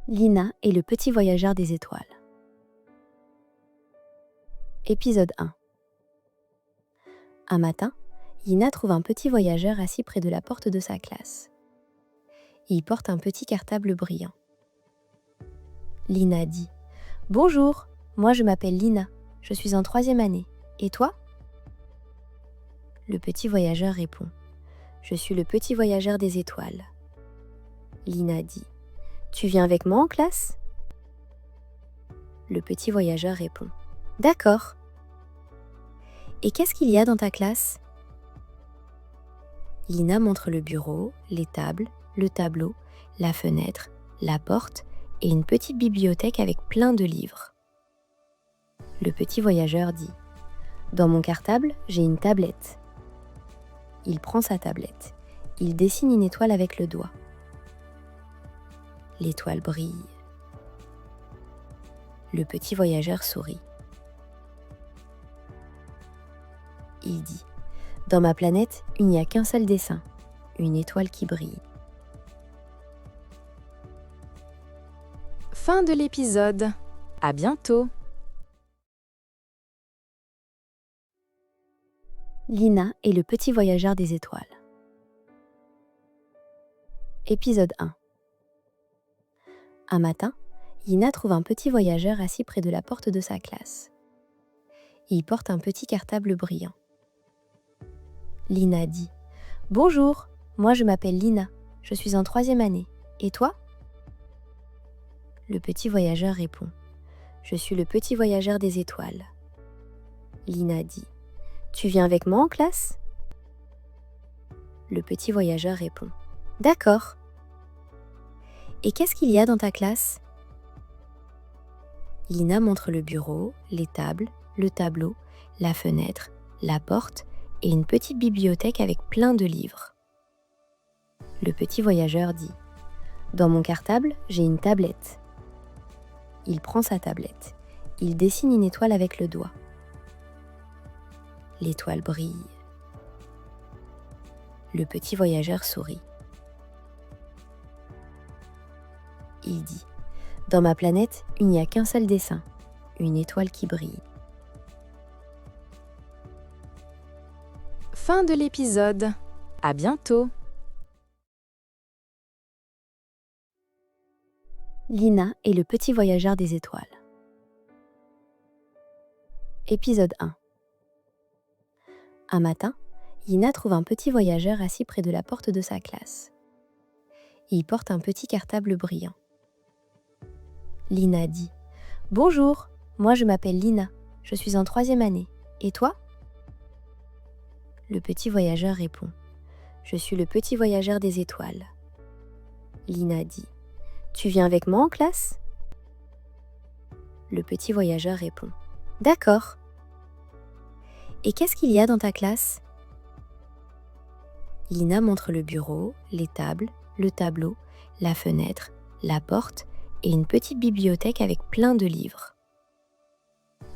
Lina et le petit voyageur des étoiles. Épisode 1. Un matin, Lina trouve un petit voyageur assis près de la porte de sa classe. Il porte un petit cartable brillant. Lina dit « Bonjour, moi je m'appelle Lina, je suis en 3e année. Et toi ?» Le petit voyageur répond « Je suis le petit voyageur des étoiles. » Lina dit « Tu viens avec moi en classe ?» Le petit voyageur répond « D'accord. » Et qu'est-ce qu'il y a dans ta classe ? Lina montre le bureau, les tables, le tableau, la fenêtre, la porte et une petite bibliothèque avec plein de livres. Le petit voyageur dit « Dans mon cartable, j'ai une tablette. » Il prend sa tablette. Il dessine une étoile avec le doigt. L'étoile brille. Le petit voyageur sourit. Il dit « Dans ma planète, il n'y a qu'un seul dessin, une étoile qui brille. » Fin de l'épisode. À bientôt. Lina et le petit voyageur des étoiles. Épisode 1. Un matin, Lina trouve un petit voyageur assis près de la porte de sa classe. Il porte un petit cartable brillant. Lina dit « Bonjour, moi je m'appelle Lina, je suis en 3e année. Et toi ?» Le petit voyageur répond « Je suis le petit voyageur des étoiles. » Lina dit « Tu viens avec moi en classe ?» Le petit voyageur répond « D'accord. » Et qu'est-ce qu'il y a dans ta classe ? Lina montre le bureau, les tables, le tableau, la fenêtre, la porte et une petite bibliothèque avec plein de livres. Le petit voyageur dit « Dans mon cartable, j'ai une tablette. » Il prend sa tablette. Il dessine une étoile avec le doigt. L'étoile brille. Le petit voyageur sourit. Il dit « Dans ma planète, il n'y a qu'un seul dessin, une étoile qui brille. » Fin de l'épisode. À bientôt. Lina et le petit voyageur des étoiles. Épisode 1. Un matin, Lina trouve un petit voyageur assis près de la porte de sa classe. Il porte un petit cartable brillant. Lina dit « Bonjour, moi je m'appelle Lina, je suis en 3e année. Et toi ?» Le petit voyageur répond « Je suis le petit voyageur des étoiles. » Lina dit « Tu viens avec moi en classe ?» Le petit voyageur répond « D'accord. » Et qu'est-ce qu'il y a dans ta classe ? Lina montre le bureau, les tables, le tableau, la fenêtre, la porte et une petite bibliothèque avec plein de livres.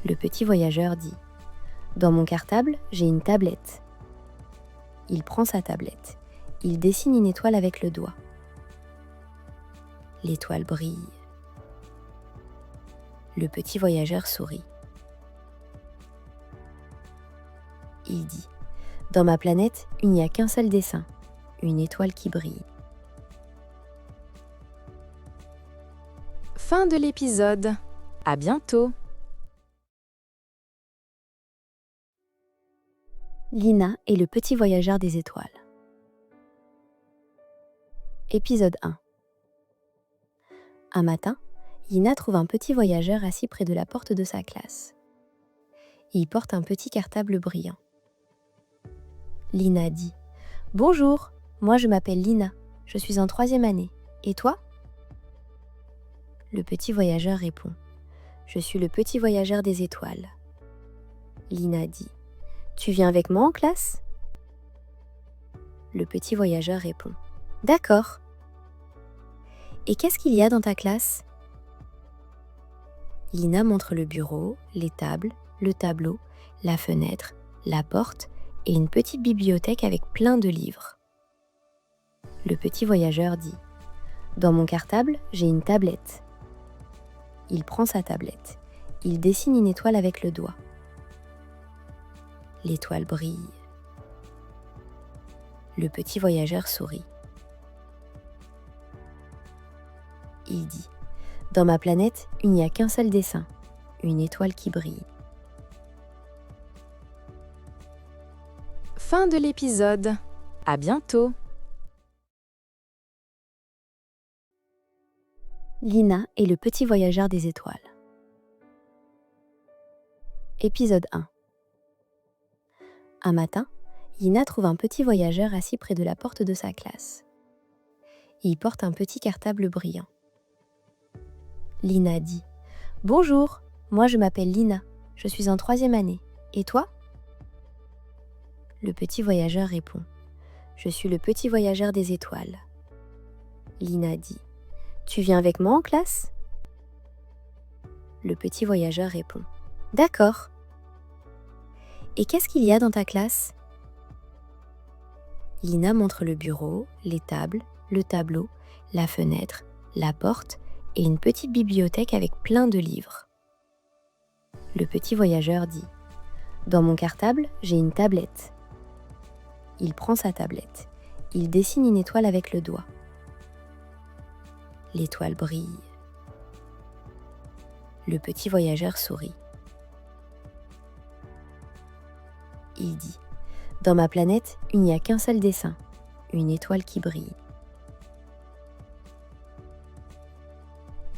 Le petit voyageur dit « Dans mon cartable, j'ai une tablette. » Il prend sa tablette. Il dessine une étoile avec le doigt. L'étoile brille. Le petit voyageur sourit. Il dit « Dans ma planète, il n'y a qu'un seul dessin, une étoile qui brille. » Fin de l'épisode. À bientôt. Lina et le petit voyageur des étoiles. Épisode 1. Un matin, Lina trouve un petit voyageur assis près de la porte de sa classe. Il porte un petit cartable brillant. Lina dit « Bonjour, moi je m'appelle Lina, je suis en 3e année. Et toi ?» Le petit voyageur répond « Je suis le petit voyageur des étoiles. » Lina dit « Tu viens avec moi en classe ?» Le petit voyageur répond « D'accord. » Et qu'est-ce qu'il y a dans ta classe ? Lina montre le bureau, les tables, le tableau, la fenêtre, la porte et une petite bibliothèque avec plein de livres. Le petit voyageur dit Dans mon cartable, j'ai une tablette. Il prend sa tablette. Il dessine une étoile avec le doigt. L'étoile brille. Le petit voyageur sourit. Il dit : dans ma planète, il n'y a qu'un seul dessin, une étoile qui brille. Fin de l'épisode. À bientôt. Lina et le petit voyageur des étoiles. Épisode 1. Un matin, Lina trouve un petit voyageur assis près de la porte de sa classe. Il porte un petit cartable brillant. Lina dit : bonjour, moi je m'appelle Lina, je suis en 3e année. Et toi ? Le petit voyageur répond : je suis le petit voyageur des étoiles. Lina dit : tu viens avec moi en classe ? Le petit voyageur répond : d'accord. Et qu'est-ce qu'il y a dans ta classe ? Lina montre le bureau, les tables, le tableau, la fenêtre, la porte et une petite bibliothèque avec plein de livres. Le petit voyageur dit : dans mon cartable, j'ai une tablette. Il prend sa tablette. Il dessine une étoile avec le doigt. L'étoile brille. Le petit voyageur sourit. Il dit : dans ma planète, il n'y a qu'un seul dessin, une étoile qui brille.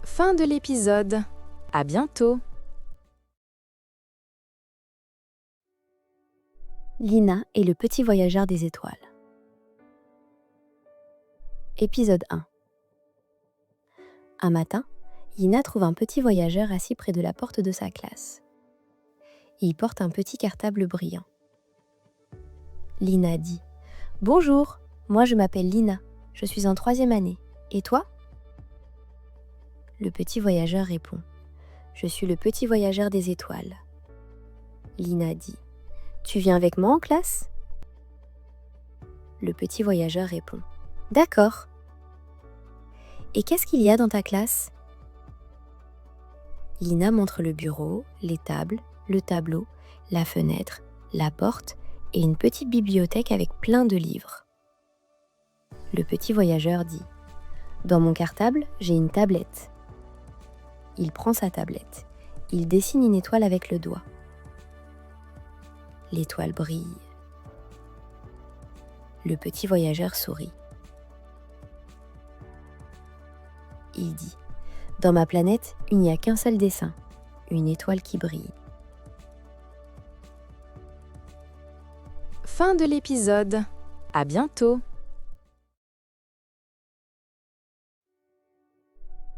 Fin de l'épisode. À bientôt. Lina et le petit voyageur des étoiles. Épisode 1. Un matin, Lina trouve un petit voyageur assis près de la porte de sa classe. Il porte un petit cartable brillant. Lina dit : bonjour, moi je m'appelle Lina, je suis en 3e année. Et toi ? Le petit voyageur répond : je suis le petit voyageur des étoiles. Lina dit : tu viens avec moi en classe ? Le petit voyageur répond : d'accord. Et qu'est-ce qu'il y a dans ta classe ? Lina montre le bureau, les tables, le tableau, la fenêtre, la porte et une petite bibliothèque avec plein de livres. Le petit voyageur dit : dans mon cartable, j'ai une tablette. Il prend sa tablette. Il dessine une étoile avec le doigt. L'étoile brille. Le petit voyageur sourit. Il dit : dans ma planète, il n'y a qu'un seul dessin, une étoile qui brille. Fin de l'épisode. À bientôt.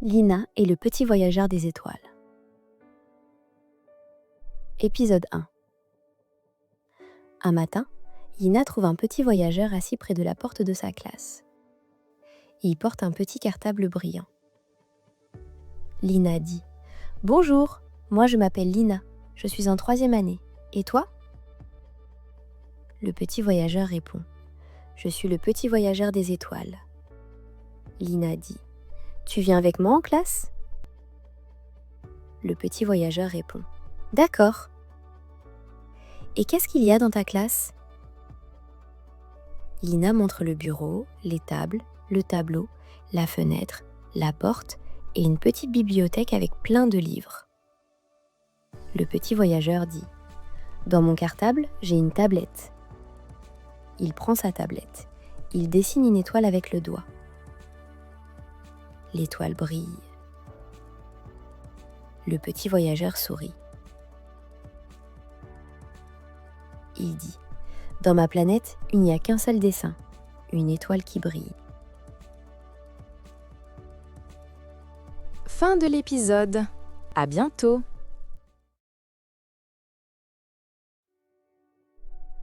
Lina et le petit voyageur des étoiles. Épisode 1. Un matin, Lina trouve un petit voyageur assis près de la porte de sa classe. Il porte un petit cartable brillant. Lina dit : bonjour, moi je m'appelle Lina, je suis en 3e année. Et toi ? Le petit voyageur répond : je suis le petit voyageur des étoiles. Lina dit : tu viens avec moi en classe ? Le petit voyageur répond : d'accord. Et qu'est-ce qu'il y a dans ta classe ? Lina montre le bureau, les tables, le tableau, la fenêtre, la porte et une petite bibliothèque avec plein de livres. Le petit voyageur dit : dans mon cartable, j'ai une tablette. Il prend sa tablette. Il dessine une étoile avec le doigt. L'étoile brille. Le petit voyageur sourit. Il dit : dans ma planète, il n'y a qu'un seul dessin, une étoile qui brille. Fin de l'épisode. À bientôt.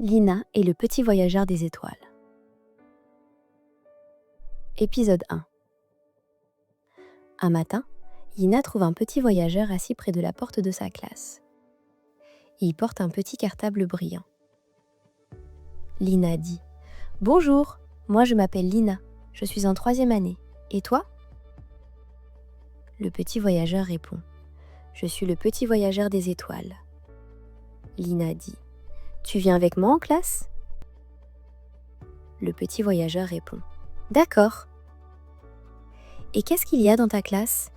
Lina et le petit voyageur des étoiles. Épisode 1. Un matin, Lina trouve un petit voyageur assis près de la porte de sa classe. Il porte un petit cartable brillant. Lina dit : bonjour, moi je m'appelle Lina, je suis en 3e année. Et toi ? Le petit voyageur répond. Je suis le petit voyageur des étoiles. Lina dit. Tu viens avec moi en classe? Le petit voyageur répond. D'accord. Et qu'est-ce qu'il y a dans ta classe?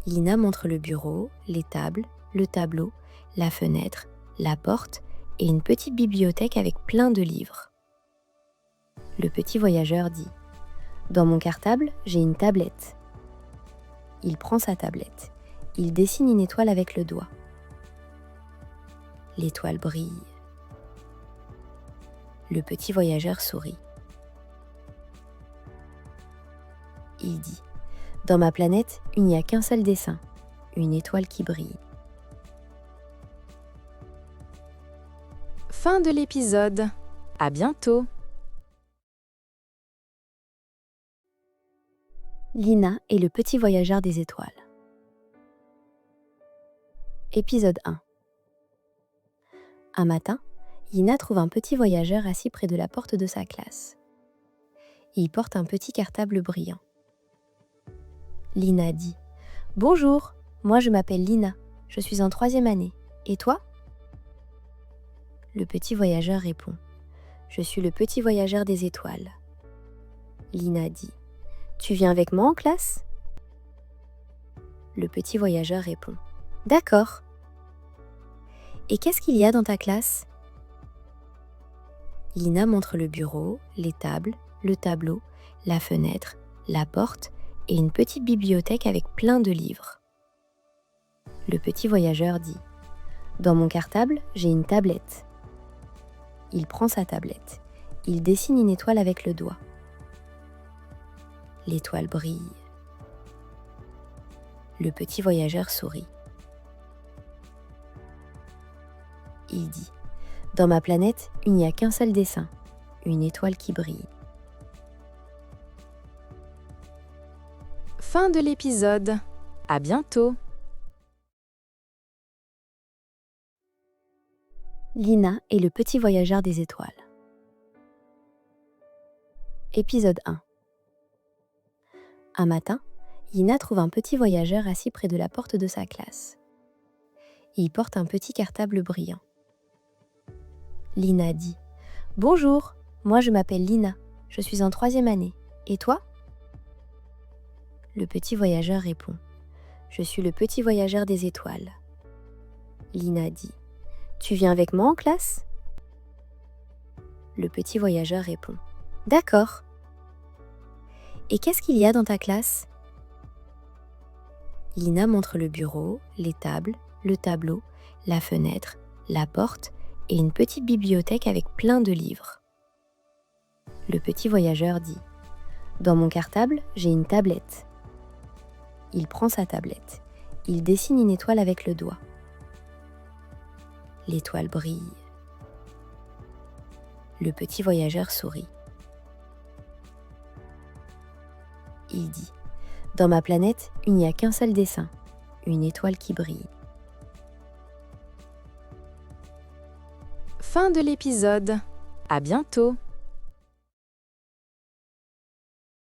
Lina montre le bureau, les tables, le tableau, la fenêtre, la porte et une petite bibliothèque avec plein de livres. Le petit voyageur dit. Dans mon cartable, j'ai une tablette. Il prend sa tablette. Il dessine une étoile avec le doigt. L'étoile brille. Le petit voyageur sourit. Il dit. Dans ma planète, il n'y a qu'un seul dessin, une étoile qui brille. Fin de l'épisode. À bientôt. Lina et le petit voyageur des étoiles. Épisode 1. Un matin, Lina trouve un petit voyageur assis près de la porte de sa classe. Il porte un petit cartable brillant. Lina dit « Bonjour, moi je m'appelle Lina, je suis en 3e année. Et toi ?» Le petit voyageur répond « Je suis le petit voyageur des étoiles. » Lina dit « Tu viens avec moi en classe ?» Le petit voyageur répond « D'accord. Et qu'est-ce qu'il y a dans ta classe ?» Lina montre le bureau, les tables, le tableau, la fenêtre, la porte et une petite bibliothèque avec plein de livres. Le petit voyageur dit « Dans mon cartable, j'ai une tablette. » Il prend sa tablette. Il dessine une étoile avec le doigt. L'étoile brille. Le petit voyageur sourit. Il dit « Dans ma planète, il n'y a qu'un seul dessin, une étoile qui brille. » Fin de l'épisode. À bientôt. Lina et le petit voyageur des étoiles. Épisode 1. Un matin, Lina trouve un petit voyageur assis près de la porte de sa classe. Il porte un petit cartable brillant. Lina dit « Bonjour, moi je m'appelle Lina, je suis en 3e année. Et toi ?» Le petit voyageur répond « Je suis le petit voyageur des étoiles. » Lina dit « Tu viens avec moi en classe ?» Le petit voyageur répond « D'accord. Et qu'est-ce qu'il y a dans ta classe ?» Lina montre le bureau, les tables, le tableau, la fenêtre, la porte et une petite bibliothèque avec plein de livres. Le petit voyageur dit « Dans mon cartable, j'ai une tablette. » Il prend sa tablette. Il dessine une étoile avec le doigt. L'étoile brille. Le petit voyageur sourit. Il dit « Dans ma planète, il n'y a qu'un seul dessin, une étoile qui brille. » Fin de l'épisode. À bientôt.